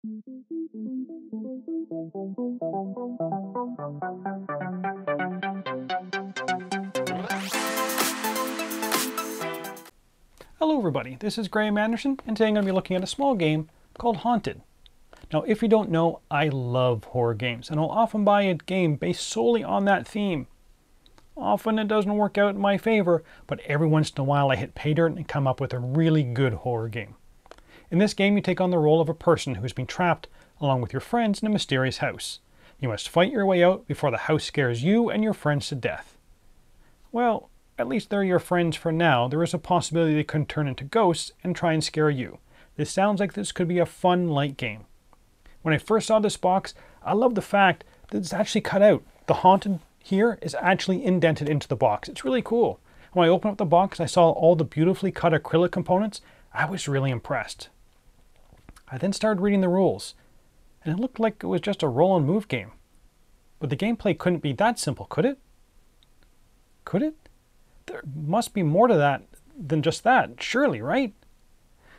Hello everybody, this is Graeme Anderson, and today I'm going to be looking at a small game called Haunted. Now if you don't know, I love horror games, and I'll often buy a game based solely on that theme. Often it doesn't work out in my favor, but every once in a while I hit pay dirt and come up with a really good horror game. In this game you take on the role of a person who's been trapped along with your friends in a mysterious house. You must fight your way out before the house scares you and your friends to death. Well, at least they're your friends for now. There is a possibility they could turn into ghosts and try and scare you. This sounds like this could be a fun, light game. When I first saw this box, I love the fact that it's actually cut out. The Haunted here is actually indented into the box. It's really cool. When I opened up the box, I saw all the beautifully cut acrylic components. I was really impressed. I then started reading the rules, and it looked like it was just a roll and move game. But the gameplay couldn't be that simple, could it? Could it? There must be more to that than just that, surely, right?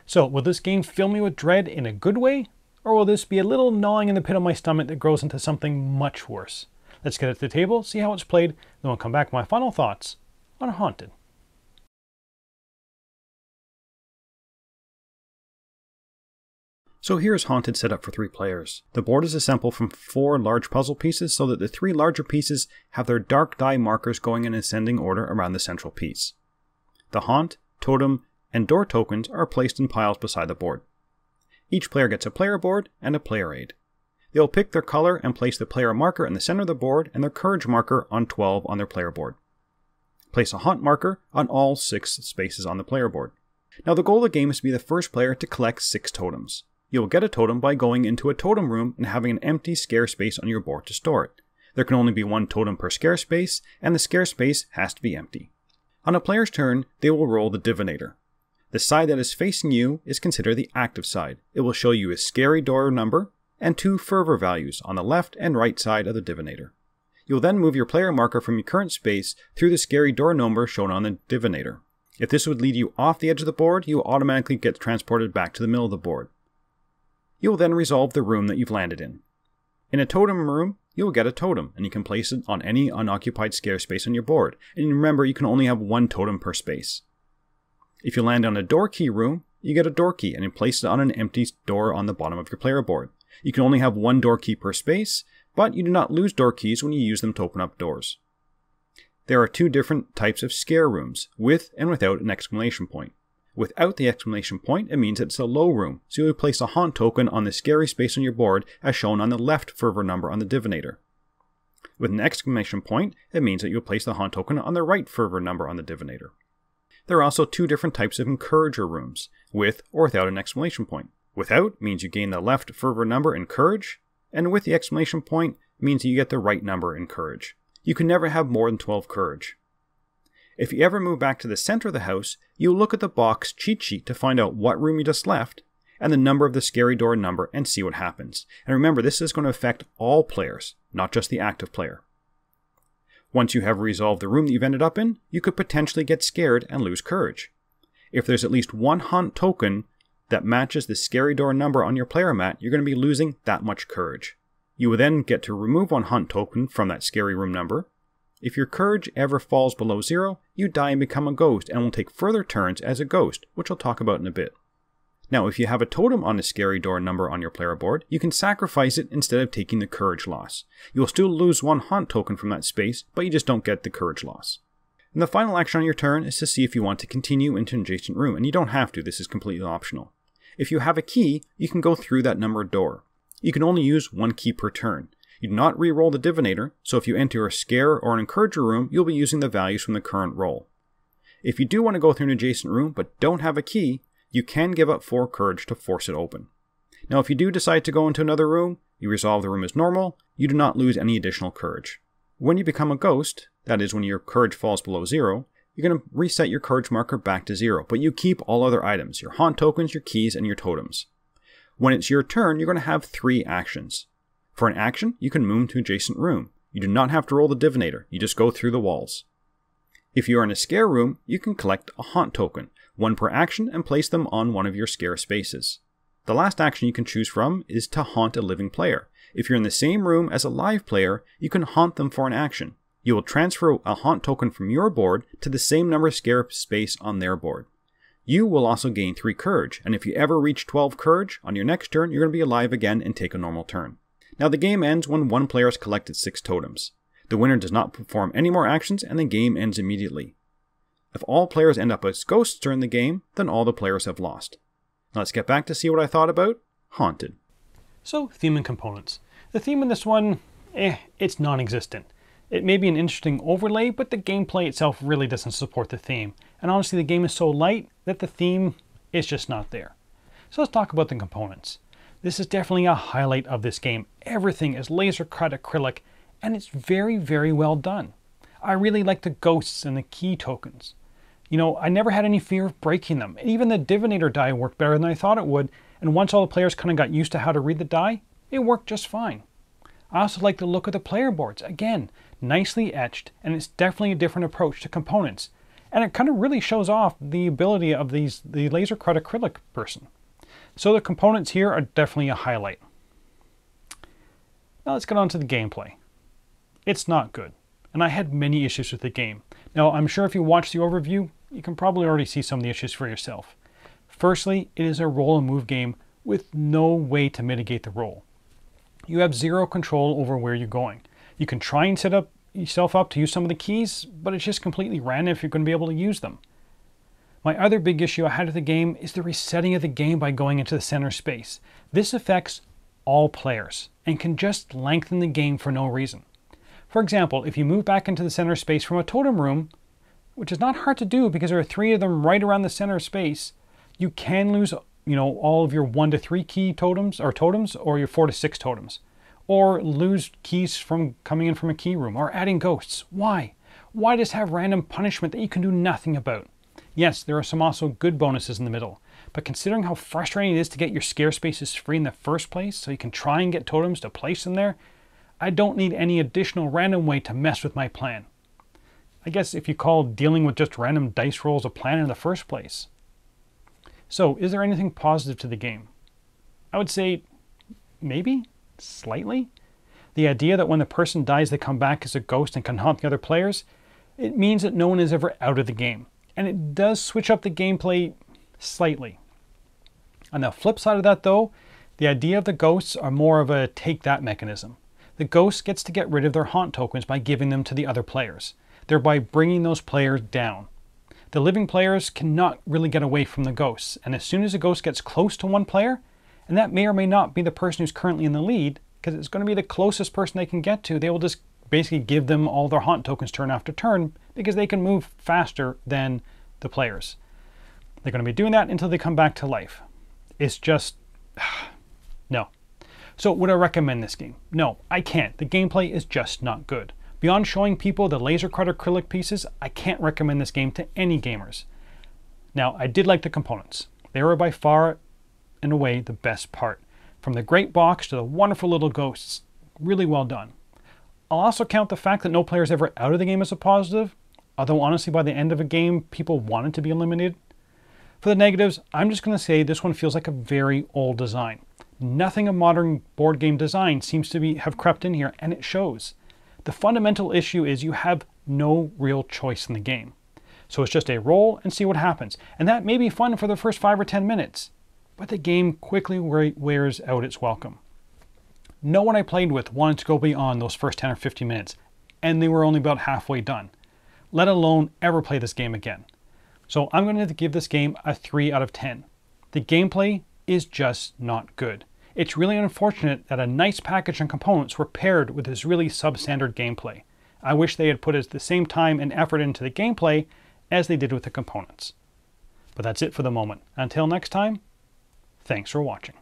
So, will this game fill me with dread in a good way? Or will this be a little gnawing in the pit of my stomach that grows into something much worse? Let's get it to the table, see how it's played, then we'll come back with my final thoughts on Haunted. So here's Haunted set up for 3 players. The board is assembled from 4 large puzzle pieces so that the 3 larger pieces have their dark die markers going in ascending order around the central piece. The haunt, totem, and door tokens are placed in piles beside the board. Each player gets a player board and a player aid. They will pick their color and place the player marker in the center of the board and their courage marker on 12 on their player board. Place a haunt marker on all 6 spaces on the player board. Now the goal of the game is to be the first player to collect 6 totems. You will get a totem by going into a totem room and having an empty scare space on your board to store it. There can only be 1 totem per scare space, and the scare space has to be empty. On a player's turn, they will roll the divinator. The side that is facing you is considered the active side. It will show you a scary door number and 2 fervor values on the left and right side of the divinator. You will then move your player marker from your current space through the scary door number shown on the divinator. If this would lead you off the edge of the board, you will automatically get transported back to the middle of the board. You will then resolve the room that you've landed in. In a totem room, you will get a totem, and you can place it on any unoccupied scare space on your board. And remember, you can only have 1 totem per space. If you land on a door key room, you get a door key, and you place it on an empty door on the bottom of your player board. You can only have 1 door key per space, but you do not lose door keys when you use them to open up doors. There are 2 different types of scare rooms, with and without an exclamation point. Without the exclamation point, it means it's a low room, so you would place a haunt token on the scary space on your board as shown on the left fervor number on the divinator. With an exclamation point, it means that you would place the haunt token on the right fervor number on the divinator. There are also 2 different types of encourager rooms, with or without an exclamation point. Without means you gain the left fervor number in courage, and with the exclamation point means you get the right number in courage. You can never have more than 12 courage. If you ever move back to the center of the house, you'll look at the box cheat sheet to find out what room you just left, and the number of the scary door number, and see what happens. And remember, this is going to affect all players, not just the active player. Once you have resolved the room that you've ended up in, you could potentially get scared and lose courage. If there's at least 1 haunt token that matches the scary door number on your player mat, you're going to be losing that much courage. You will then get to remove 1 haunt token from that scary room number. If your courage ever falls below 0, you die and become a ghost and will take further turns as a ghost, which I'll talk about in a bit. Now, if you have a totem on the scary door number on your player board, you can sacrifice it instead of taking the courage loss. You will still lose 1 haunt token from that space, but you just don't get the courage loss. And the final action on your turn is to see if you want to continue into an adjacent room, and you don't have to, this is completely optional. If you have a key, you can go through that numbered door. You can only use 1 key per turn. You do not re-roll the divinator, so if you enter a scare or an encourager room, you'll be using the values from the current roll. If you do want to go through an adjacent room but don't have a key, you can give up 4 courage to force it open. Now if you do decide to go into another room, you resolve the room as normal, you do not lose any additional courage. When you become a ghost, that is when your courage falls below 0, you're going to reset your courage marker back to 0, but you keep all other items, your haunt tokens, your keys, and your totems. When it's your turn, you're going to have 3 actions. For an action, you can move to an adjacent room. You do not have to roll the divinator, you just go through the walls. If you are in a scare room, you can collect a haunt token, 1 per action, and place them on one of your scare spaces. The last action you can choose from is to haunt a living player. If you're in the same room as a live player, you can haunt them for an action. You will transfer a haunt token from your board to the same number of scare space on their board. You will also gain 3 courage, and if you ever reach 12 courage, on your next turn you're going to be alive again and take a normal turn. Now the game ends when one player has collected 6 totems. The winner does not perform any more actions and the game ends immediately. If all players end up as ghosts during the game, then all the players have lost. Now let's get back to see what I thought about Haunted. So, theme and components. The theme in this one, it's non-existent. It may be an interesting overlay, but the gameplay itself really doesn't support the theme. And honestly, the game is so light that the theme is just not there. So let's talk about the components. This is definitely a highlight of this game. Everything is laser cut acrylic, and it's very, very well done. I really like the ghosts and the key tokens. You know, I never had any fear of breaking them. Even the divinator die worked better than I thought it would, and once all the players kind of got used to how to read the die, it worked just fine. I also like the look of the player boards. Again, nicely etched, and it's definitely a different approach to components. And it kind of really shows off the ability of the laser cut acrylic person. So the components here are definitely a highlight. Now let's get on to the gameplay. It's not good, and I had many issues with the game. Now I'm sure if you watch the overview, you can probably already see some of the issues for yourself. Firstly, it is a roll and move game with no way to mitigate the roll. You have zero control over where you're going. You can try and set up yourself up to use some of the keys, but it's just completely random if you're going to be able to use them. My other big issue I had with the game is the resetting of the game by going into the center space. This affects all players and can just lengthen the game for no reason. For example, if you move back into the center space from a totem room, which is not hard to do because there are 3 of them right around the center space, you can lose, all of your 1 to 3 key totems, or your 4 to 6 totems. Or lose keys from coming in from a key room, or adding ghosts. Why? Why just have random punishment that you can do nothing about? Yes, there are some also good bonuses in the middle, but considering how frustrating it is to get your scare spaces free in the first place so you can try and get totems to place them there, I don't need any additional random way to mess with my plan. I guess if you call dealing with just random dice rolls a plan in the first place. So, is there anything positive to the game? I would say, maybe? Slightly? The idea that when the person dies they come back as a ghost and can haunt the other players, it means that no one is ever out of the game. And it does switch up the gameplay slightly. On the flip side of that though, the idea of the ghosts are more of a take that mechanism. The ghost gets to get rid of their haunt tokens by giving them to the other players, thereby bringing those players down. The living players cannot really get away from the ghosts, and as soon as a ghost gets close to one player, and that may or may not be the person who's currently in the lead, because it's going to be the closest person they can get to, they will just basically give them all their haunt tokens turn after turn, because they can move faster than the players. They're going to be doing that until they come back to life. It's just... no. So would I recommend this game? No, I can't. The gameplay is just not good. Beyond showing people the laser cut acrylic pieces, I can't recommend this game to any gamers. Now, I did like the components. They were by far and away the best part. From the great box to the wonderful little ghosts, really well done. I'll also count the fact that no player is ever out of the game as a positive, although honestly by the end of a game, people wanted to be eliminated. For the negatives, I'm just going to say this one feels like a very old design. Nothing of modern board game design seems to have crept in here, and it shows. The fundamental issue is you have no real choice in the game. So it's just a roll and see what happens. And that may be fun for the first 5 or 10 minutes, but the game quickly wears out its welcome. No one I played with wanted to go beyond those first 10 or 15 minutes, and they were only about halfway done, let alone ever play this game again. So I'm going to give this game a 3 out of 10. The gameplay is just not good. It's really unfortunate that a nice package and components were paired with this really substandard gameplay. I wish they had put the same time and effort into the gameplay as they did with the components. But that's it for the moment. Until next time, thanks for watching.